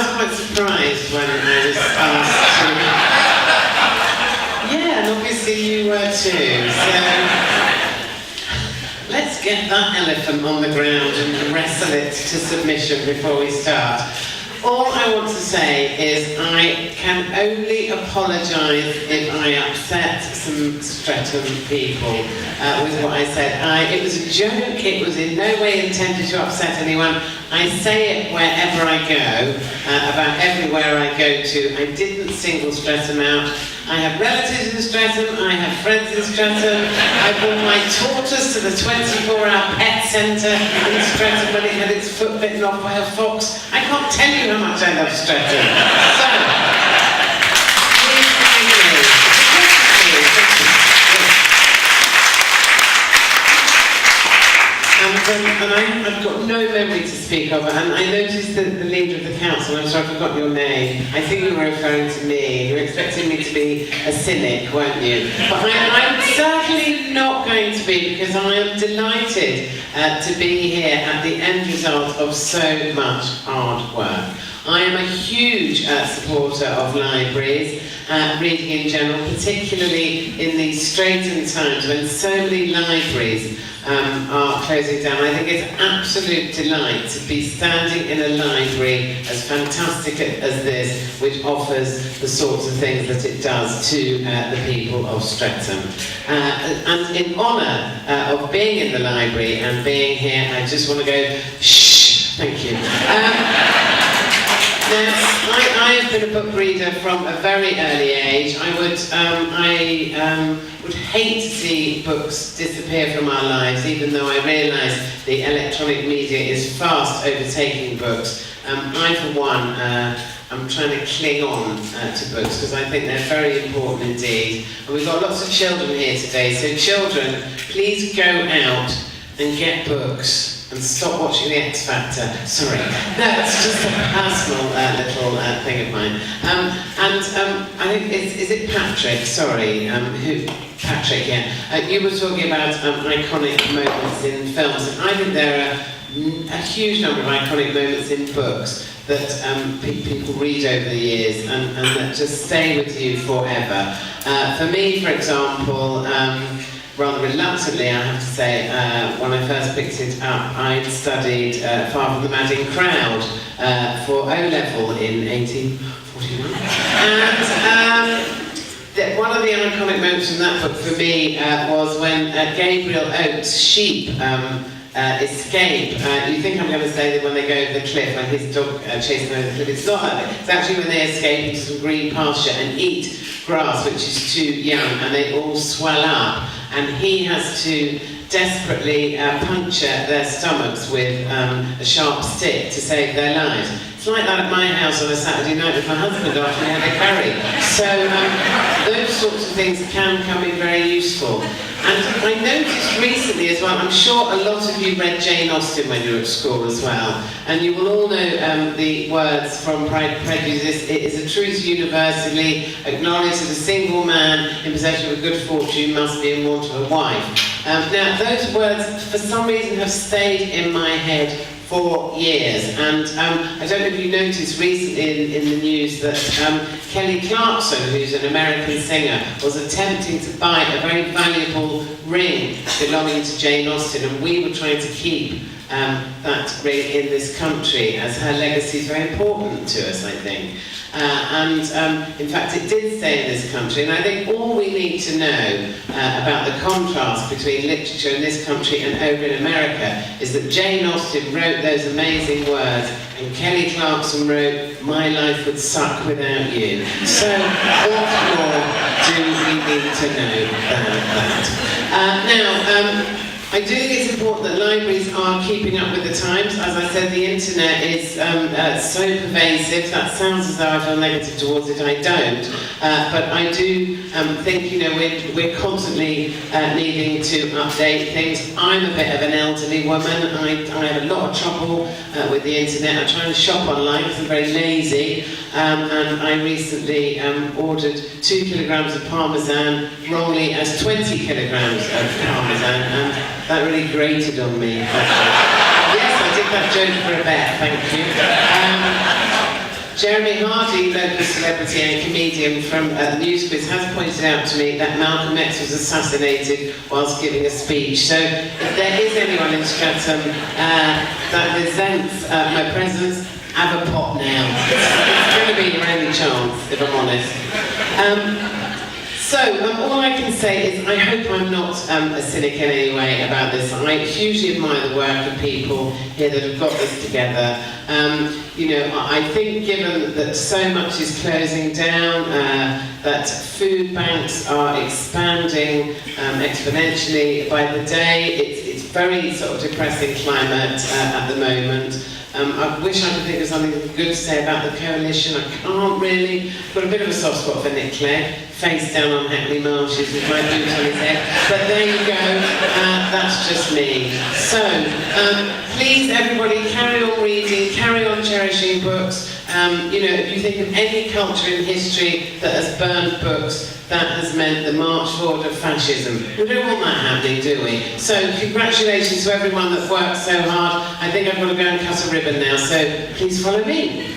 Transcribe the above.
was quite surprised when I was asked to... Yeah, and obviously you were too, so... Let's get that elephant on the ground and wrestle it to submission before we start. All I want to say is I can only apologise if I upset some Streatham people with what I said. It was a joke, it was in no way intended to upset anyone. I say it wherever I go, about everywhere I go to. I didn't single Streatham out. I have relatives in Streatham, I have friends in Streatham. I brought my tortoise to the 24-hour pet centre in Streatham when it had its foot bitten off by a fox. I can't tell you how much I love Streatham. So, please forgive me. And I've got no memory to speak of, and I noticed that the leader of the council, I'm sorry I forgot your name, I think you were referring to me. You were expecting me to be a cynic, weren't you? But I'm certainly not going to be, because I am delighted to be here at the end result of so much hard work. I am a huge supporter of libraries, reading in general, particularly in these straitened times when so many libraries are closing down. I think it's an absolute delight to be standing in a library as fantastic as this, which offers the sorts of things that it does to the people of Streatham. And in honour of being in the library and being here, I just want to go, shh, thank you. Now, I have been a book reader from a very early age. I would hate to see books disappear from our lives, even though I realise the electronic media is fast overtaking books. I, for one, I'm trying to cling on to books because I think they're very important indeed. And we've got lots of children here today, so children, please go out and get books. And stop watching the X Factor. Sorry, that's just a personal little thing of mine. I think is it Patrick? Sorry, Patrick? Yeah. You were talking about iconic moments in films, and I think there are a huge number of iconic moments in books that people read over the years and that just stay with you forever. For me, for example. Rather reluctantly, I have to say, when I first picked it up, I'd studied Far From the Madding Crowd for O-level in 1841. And one of the iconic moments from that book for me was when Gabriel Oates' sheep escape. You think I'm going to say that when they go over the cliff, when his dog chases them over the cliff. It's not that. It's actually when they escape into some green pasture and eat grass which is too young, and they all swell up. And he has to desperately puncture their stomachs with a sharp stick to save their lives. It's like that at my house on a Saturday night with my husband after we had a curry. So those sorts of things can come in very useful. And I noticed recently as well, I'm sure a lot of you read Jane Austen when you were at school as well, and you will all know the words from Pride and Prejudice. It is a truth universally acknowledged that a single man in possession of a good fortune must be in want of a wife. Now, those words, for some reason, have stayed in my head for years, and I don't know if you noticed recently in the news that Kelly Clarkson, who's an American singer, was attempting to buy a very valuable ring belonging to Jane Austen, and we were trying to keep that ring in this country, as her legacy is very important to us, I think. In fact, it did stay in this country, and I think all we need to know about the contrast between literature in this country and over in America is that Jane Austen wrote those amazing words, and Kelly Clarkson wrote, "My life would suck without you." So, what more do we need to know about that? I do think it's important that libraries are keeping up with the times. As I said, the internet is so pervasive. That sounds as though I feel negative towards it. I don't. But I do think, we're constantly needing to update things. I'm a bit of an elderly woman. I have a lot of trouble with the internet. I try and shop online because I'm very lazy. And I recently ordered 2 kilograms of Parmesan, wrongly as 20 kilograms of Parmesan, and that really grated on me. Yes, I did that joke for a bet, thank you. Jeremy Hardy, local celebrity and comedian from News Quiz, has pointed out to me that Malcolm X was assassinated whilst giving a speech. So if there is anyone in Streatham that resents my presence, have a pot now. It's going to be your only chance, if I'm honest. All I can say is I hope I'm not a cynic in any way about this. I hugely admire the work of people here that have got this together. I think given that so much is closing down, that food banks are expanding exponentially by the day, it's very sort of depressing climate at the moment. I wish I could think of something good to say about the coalition. I can't really. I've got a bit of a soft spot for Nick Clegg, face down on Hackney Marshes with my boots on his head. But there you go, that's just me. So, please everybody carry on reading, carry on cherishing books. If you think of any culture in history that has burned books, that has meant the march forward of fascism. We don't want that happening, do we? So congratulations to everyone that worked so hard. I think I've got to go and cut a ribbon now, so please follow me.